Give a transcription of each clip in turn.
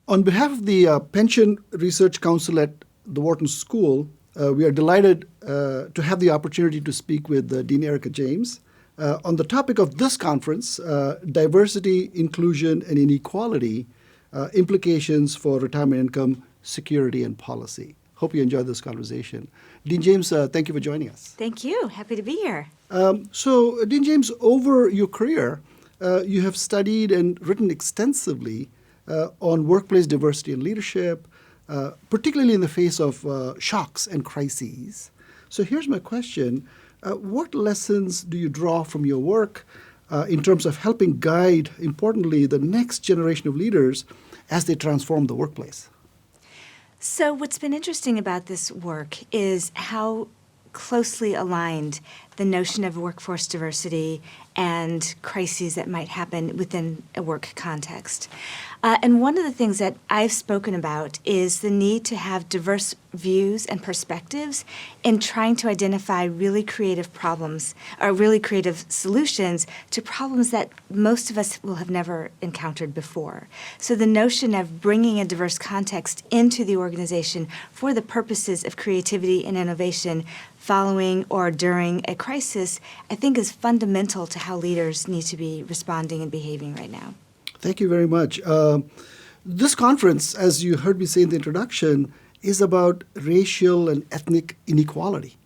On behalf of the Pension Research Council at the Wharton School, we are delighted to have the opportunity to speak with Dean Erika James on the topic of this conference, diversity, inclusion, and inequality, implications for retirement income, security, and policy. Hope you enjoyed this conversation. Dean James, thank you for joining us. Thank you. Happy to be here. So, Dean James, over your career, you have studied and written extensively on workplace diversity and leadership, particularly in the face of shocks and crises. So here's my question. What lessons do you draw from your work in terms of helping guide, importantly, the next generation of leaders as they transform the workplace? So what's been interesting about this work is how closely aligned the notion of workforce diversity and crises that might happen within a work context. And one of the things that I've spoken about is the need to have diverse views and perspectives in trying to identify really creative problems or really creative solutions to problems that most of us will have never encountered before. So the notion of bringing a diverse context into the organization for the purposes of creativity and innovation following or during a crisis, I think is fundamental to how leaders need to be responding and behaving right now. Thank you very much. This conference, as you heard me say in the introduction, is about racial and ethnic inequality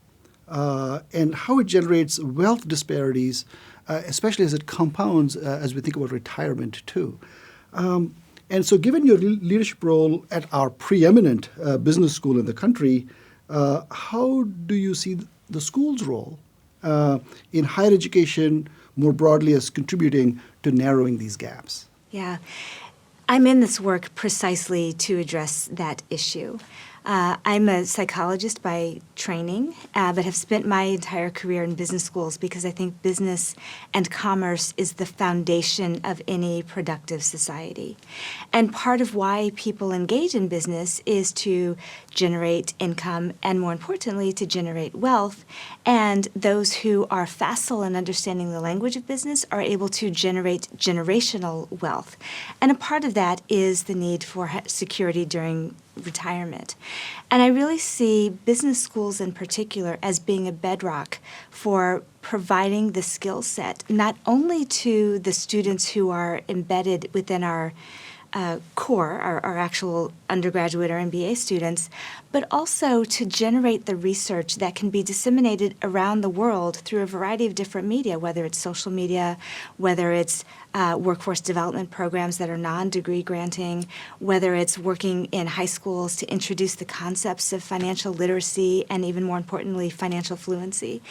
and how it generates wealth disparities, especially as it compounds as we think about retirement too. And so given your leadership role at our preeminent business school in the country, how do you see the school's role in higher education more broadly as contributing to narrowing these gaps? Yeah, I'm in this work precisely to address that issue. I'm a psychologist by training, but have spent my entire career in business schools because I think business and commerce is the foundation of any productive society. And part of why people engage in business is to generate income and, more importantly, to generate wealth. And those who are facile in understanding the language of business are able to generate generational wealth. And a part of that is the need for security during retirement. And I really see business schools in particular as being a bedrock for providing the skill set, not only to the students who are embedded within our core, our actual undergraduate or MBA students, but also to generate the research that can be disseminated around the world through a variety of different media, whether it's social media, whether it's workforce development programs that are non-degree granting, whether it's working in high schools to introduce the concepts of financial literacy and, even more importantly, financial fluency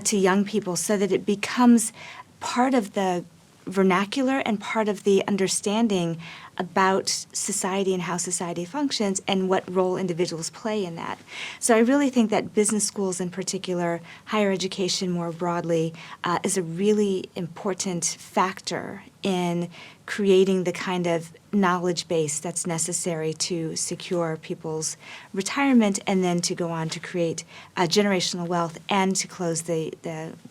to young people so that it becomes part of the vernacular and part of the understanding about society and how society functions and what role individuals play in that. So I really think that business schools in particular, higher education more broadly, is a really important factor in creating the kind of knowledge base that's necessary to secure people's retirement and then to go on to create generational wealth and to close the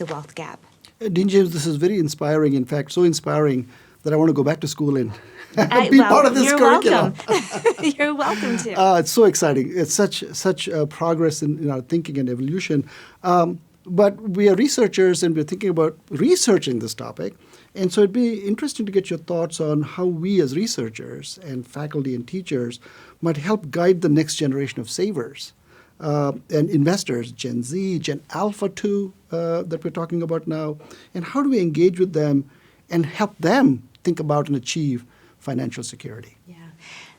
wealth gap. Dean James, this is very inspiring. In fact, so inspiring that I want to go back to school and be part of this curriculum. Welcome. You're welcome to. It's so exciting. It's such progress in our thinking and evolution. But we are researchers and we're thinking about researching this topic. And so it'd be interesting to get your thoughts on how we as researchers and faculty and teachers might help guide the next generation of savers. And investors, Gen Z, Gen Alpha too, that we're talking about now, and how do we engage with them and help them think about and achieve financial security? Yeah.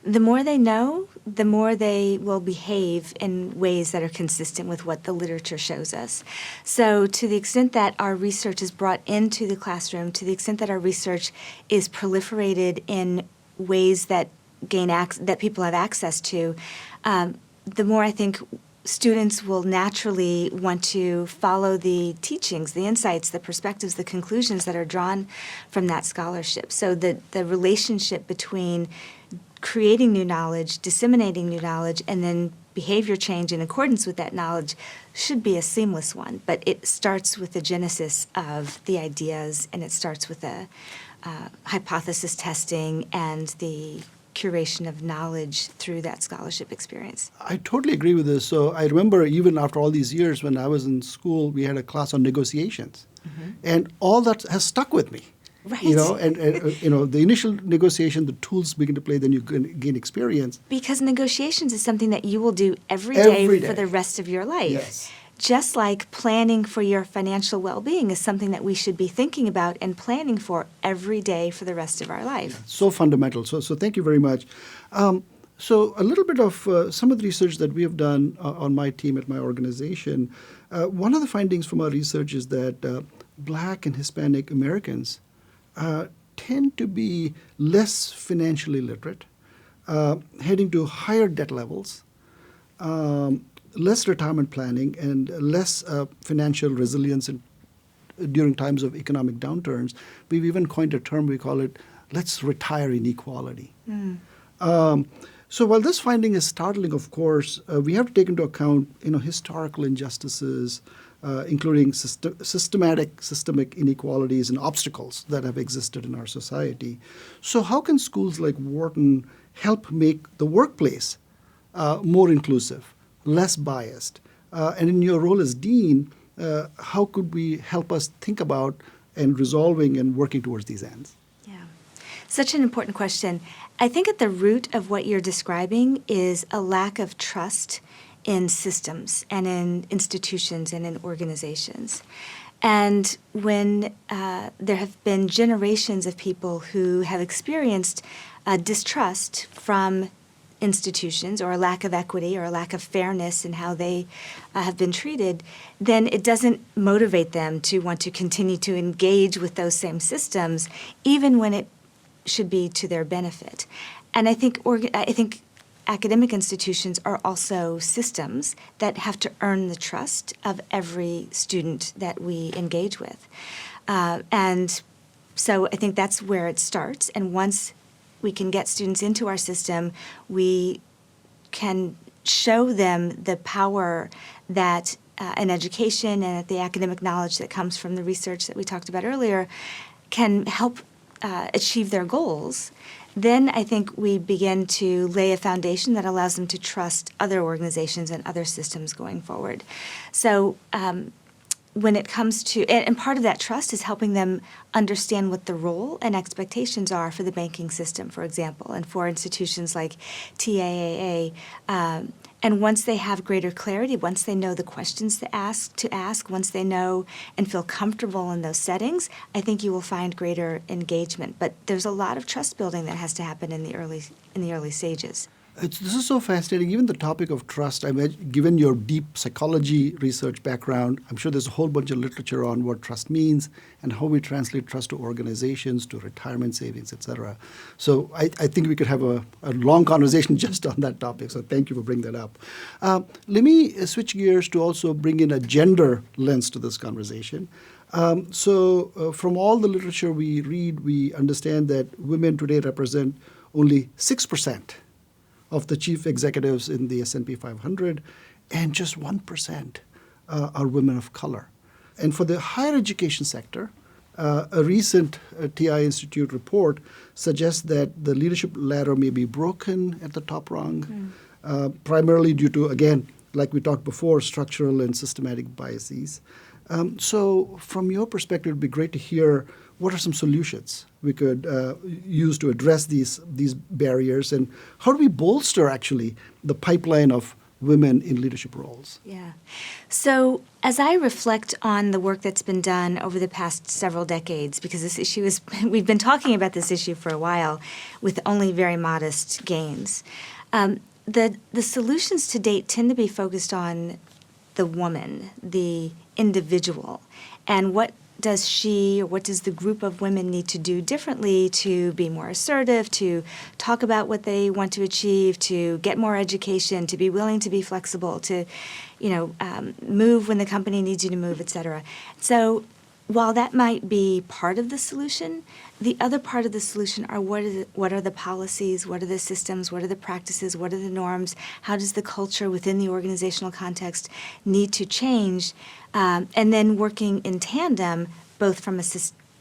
The more they know, the more they will behave in ways that are consistent with what the literature shows us. So to the extent that our research is brought into the classroom, to the extent that our research is proliferated in ways that that people have access to, the more I think students will naturally want to follow the teachings, the insights, the perspectives, the conclusions that are drawn from that scholarship. So the relationship between creating new knowledge, disseminating new knowledge, and then behavior change in accordance with that knowledge should be a seamless one. But it starts with the genesis of the ideas, and it starts with the hypothesis testing and the curation of knowledge through that scholarship experience. I totally agree with this. So I remember even after all these years when I was in school, we had a class on negotiations. And all that has stuck with me. Right. The initial negotiation, the tools begin to play, then you gain experience. Because negotiations is something that you will do every day for the rest of your life. Yes. Just like planning for your financial well-being is something that we should be thinking about and planning for every day for the rest of our life. So fundamental. So thank you very much. So a little bit of some of the research that we have done on my team at my organization. One of the findings from our research is that Black and Hispanic Americans tend to be less financially literate, heading to higher debt levels, less retirement planning, and less financial resilience during times of economic downturns. We've even coined a term, we call it, let's retire inequality. So while this finding is startling, of course, we have to take into account historical injustices, including systemic inequalities and obstacles that have existed in our society. So how can schools like Wharton help make the workplace more inclusive, less biased? And in your role as dean, how could we help us think about and resolving and working towards these ends? Yeah, such an important question. I think at the root of what you're describing is a lack of trust in systems and in institutions and in organizations. And when there have been generations of people who have experienced distrust from institutions or a lack of equity or a lack of fairness in how they have been treated, then it doesn't motivate them to want to continue to engage with those same systems, even when it should be to their benefit. And I think academic institutions are also systems that have to earn the trust of every student that we engage with. And so I think that's where it starts. And once we can get students into our system, we can show them the power that an education and the academic knowledge that comes from the research that we talked about earlier can help achieve their goals. Then I think we begin to lay a foundation that allows them to trust other organizations and other systems going forward. So when it comes to, and part of that trust is helping them understand what the role and expectations are for the banking system, for example, and for institutions like TIAA. And once they have greater clarity, once they know the questions to ask, once they know and feel comfortable in those settings, I think you will find greater engagement. But there's a lot of trust building that has to happen in the early stages. This is so fascinating. Even the topic of trust, given your deep psychology research background, I'm sure there's a whole bunch of literature on what trust means and how we translate trust to organizations, to retirement savings, et cetera. So I think we could have a long conversation just on that topic. So thank you for bringing that up. Let me switch gears to also bring in a gender lens to this conversation. So from all the literature we read, we understand that women today represent only 6% of the chief executives in the S&P 500, and just 1% are women of color. And for the higher education sector, a recent TIAA Institute report suggests that the leadership ladder may be broken at the top rung, primarily due to, again, like we talked before, structural and systematic biases. So from your perspective, it would be great to hear what are some solutions we could use to address these barriers, and how do we bolster, actually, the pipeline of women in leadership roles? Yeah. So as I reflect on the work that's been done over the past several decades, because this issue is, we've been talking about this issue for a while with only very modest gains, the solutions to date tend to be focused on the woman, the individual, and what does she or what does the group of women need to do differently to be more assertive, to talk about what they want to achieve, to get more education, to be willing to be flexible, to, move when the company needs you to move, et cetera. So while that might be part of the solution, the other part of the solution are what are the policies, what are the systems, what are the practices, what are the norms, how does the culture within the organizational context need to change, and then working in tandem, both from a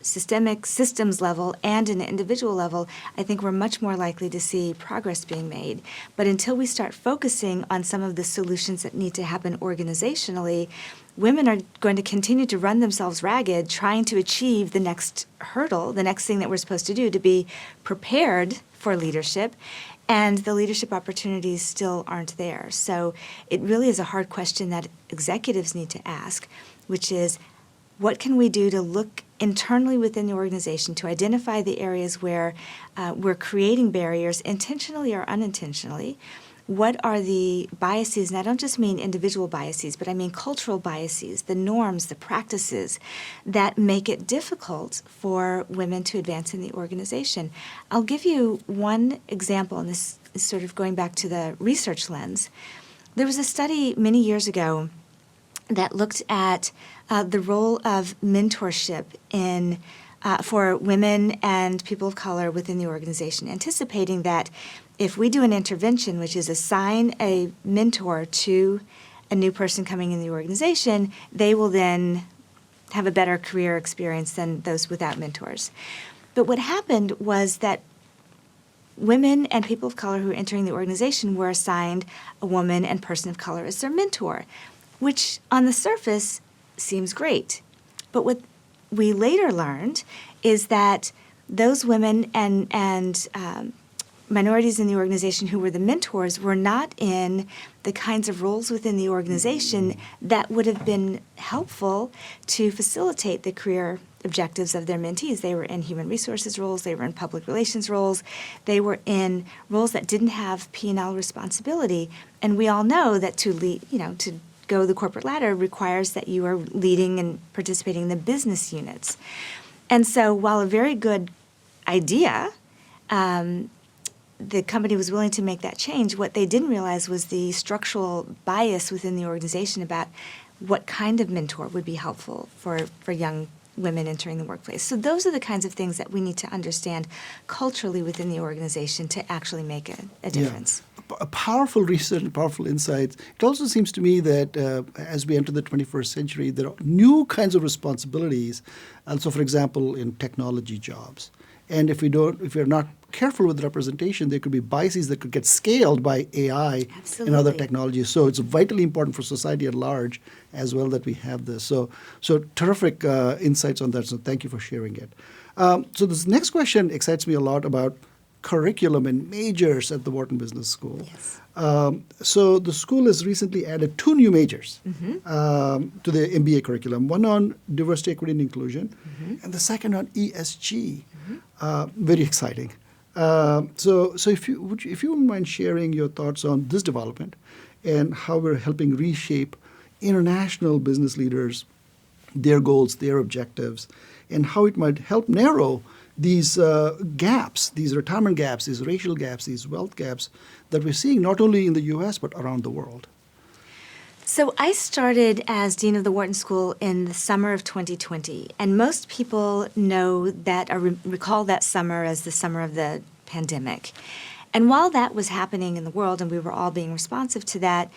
systemic systems level and an individual level, I think we're much more likely to see progress being made. But until we start focusing on some of the solutions that need to happen organizationally, women are going to continue to run themselves ragged trying to achieve the next hurdle, the next thing that we're supposed to do to be prepared for leadership, and the leadership opportunities still aren't there. So it really is a hard question that executives need to ask, which is, what can we do to look internally within the organization to identify the areas where we're creating barriers, intentionally or unintentionally? What are the biases, and I don't just mean individual biases, but I mean cultural biases, the norms, the practices that make it difficult for women to advance in the organization. I'll give you one example, and this is sort of going back to the research lens. There was a study many years ago that looked at the role of mentorship in for women and people of color within the organization, anticipating that if we do an intervention, which is assign a mentor to a new person coming in the organization, they will then have a better career experience than those without mentors. But what happened was that women and people of color who were entering the organization were assigned a woman and person of color as their mentor, which on the surface seems great. But what we later learned is that those women and minorities in the organization who were the mentors were not in the kinds of roles within the organization that would have been helpful to facilitate the career objectives of their mentees. They were in human resources roles, they were in public relations roles, they were in roles that didn't have P&L responsibility. And we all know that to lead, to go the corporate ladder requires that you are leading and participating in the business units. And so while a very good idea, the company was willing to make that change, what they didn't realize was the structural bias within the organization about what kind of mentor would be helpful for young women entering the workplace. So those are the kinds of things that we need to understand culturally within the organization to actually make a difference. Yeah. A powerful research and powerful insights. It also seems to me that as we enter the 21st century, there are new kinds of responsibilities. Also, for example, in technology jobs. And if we're not careful with representation, there could be biases that could get scaled by AI and other technologies. So it's vitally important for society at large as well that we have this. So terrific insights on that. So thank you for sharing it. So this next question excites me a lot about curriculum and majors at the Wharton Business School. Yes. So the school has recently added 2 new majors to the MBA curriculum, one on diversity, equity, and inclusion, and the second on ESG. Very exciting. So if you wouldn't mind sharing your thoughts on this development and how we're helping reshape international business leaders, their goals, their objectives, and how it might help narrow these gaps, these retirement gaps, these racial gaps, these wealth gaps that we're seeing not only in the U.S. but around the world. So I started as Dean of the Wharton School in the summer of 2020, and most people know that or recall that summer as the summer of the pandemic. And while that was happening in the world and we were all being responsive to that,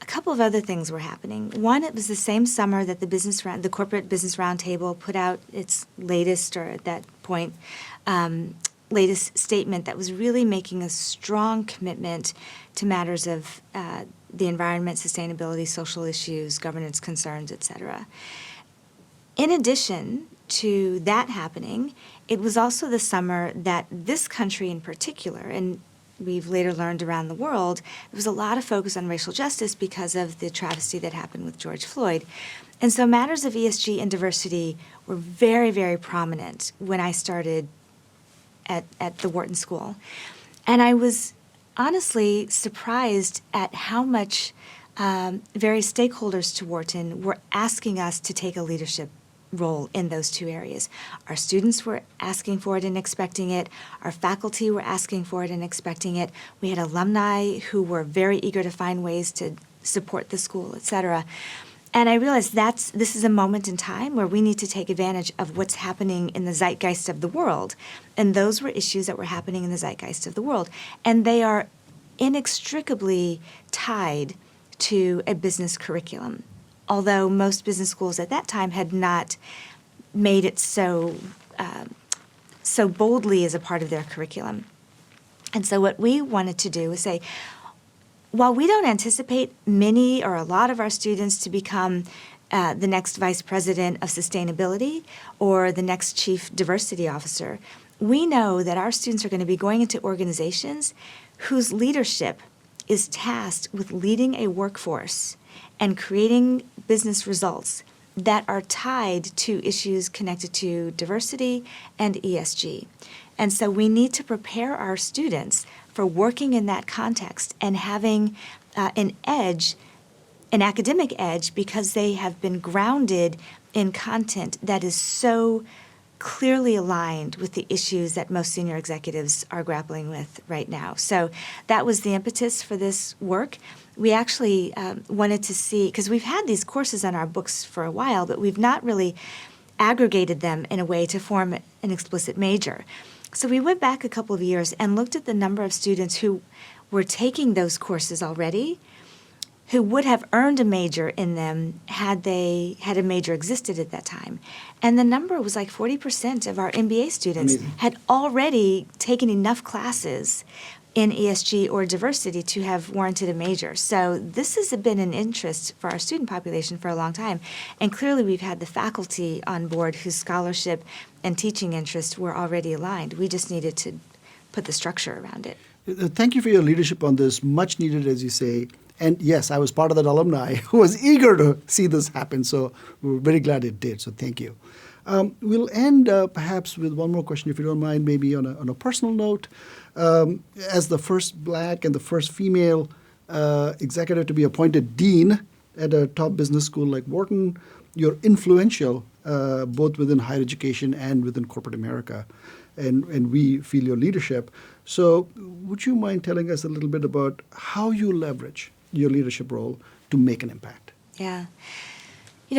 a couple of other things were happening. One, it was the same summer that the Corporate Business Roundtable put out its latest, or at that point, latest statement that was really making a strong commitment to matters of the environment, sustainability, social issues, governance concerns, et cetera. In addition to that happening, it was also the summer that this country in particular, and we've later learned around the world, there was a lot of focus on racial justice because of the travesty that happened with George Floyd. And so matters of ESG and diversity were very, very prominent when I started at the Wharton School. And I was honestly surprised at how much various stakeholders to Wharton were asking us to take a leadership role in those 2 areas. Our students were asking for it and expecting it. Our faculty were asking for it and expecting it. We had alumni who were very eager to find ways to support the school, et cetera. And I realized this is a moment in time where we need to take advantage of what's happening in the zeitgeist of the world. And those were issues that were happening in the zeitgeist of the world. And they are inextricably tied to a business curriculum. Although most business schools at that time had not made it so so boldly as a part of their curriculum. And so what we wanted to do was say, while we don't anticipate many or a lot of our students to become the next vice president of sustainability or the next chief diversity officer, we know that our students are going to be going into organizations whose leadership is tasked with leading a workforce and creating business results that are tied to issues connected to diversity and ESG. And so we need to prepare our students for working in that context and having an edge, an academic edge, because they have been grounded in content that is so clearly aligned with the issues that most senior executives are grappling with right now. So that was the impetus for this work. We actually wanted to see, because we've had these courses on our books for a while, but we've not really aggregated them in a way to form an explicit major. So we went back a couple of years and looked at the number of students who were taking those courses already, who would have earned a major in them had a major existed at that time. And the number was like 40% of our MBA students had already taken enough classes in ESG or diversity to have warranted a major. So this has been an interest for our student population for a long time. And clearly we've had the faculty on board whose scholarship and teaching interests were already aligned. We just needed to put the structure around it. Thank you for your leadership on this, much needed, as you say. And yes, I was part of that alumni who was eager to see this happen. So we're very glad it did. So thank you. We'll end perhaps with one more question, if you don't mind, maybe on a personal note. As the first Black and the first female executive to be appointed dean at a top business school like Wharton, you're influential both within higher education and within corporate America. And we feel your leadership. So would you mind telling us a little bit about how you leverage your leadership role to make an impact? Yeah.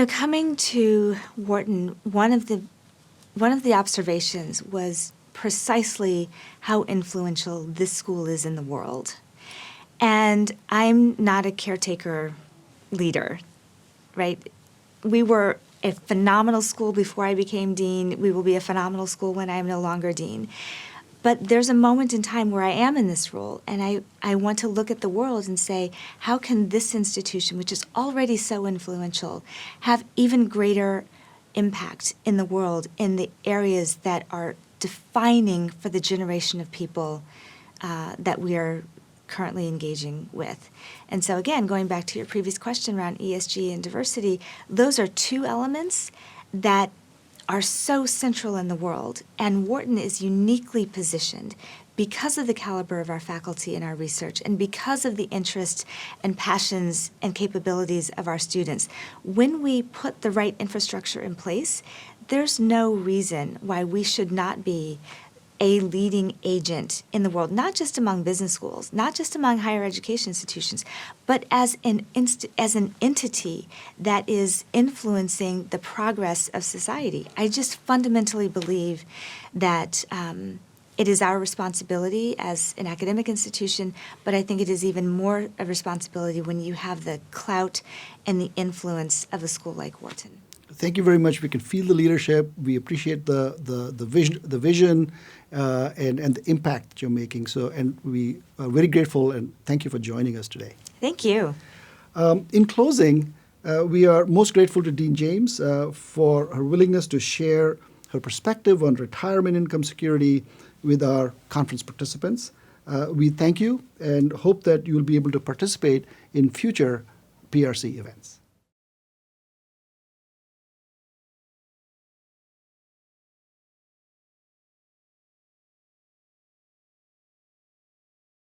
Coming to Wharton, one of the observations was precisely how influential this school is in the world. And I'm not a caretaker leader, right? We were a phenomenal school before I became dean. We will be a phenomenal school when I am no longer dean. But there's a moment in time where I am in this role, and I want to look at the world and say, how can this institution, which is already so influential, have even greater impact in the world in the areas that are defining for the generation of people that we are currently engaging with. And so again, going back to your previous question around ESG and diversity, those are two elements that are so central in the world, and Wharton is uniquely positioned because of the caliber of our faculty and our research, and because of the interests and passions and capabilities of our students. When we put the right infrastructure in place, there's no reason why we should not be a leading agent in the world, not just among business schools, not just among higher education institutions, but as an entity that is influencing the progress of society. I just fundamentally believe that it is our responsibility as an academic institution, but I think it is even more a responsibility when you have the clout and the influence of a school like Wharton. Thank you very much. We can feel the leadership. We appreciate the vision and the impact that you're making. So, and we are very grateful, and thank you for joining us today. Thank you. In closing, we are most grateful to Dean James for her willingness to share her perspective on retirement income security with our conference participants. We thank you and hope that you'll be able to participate in future PRC events.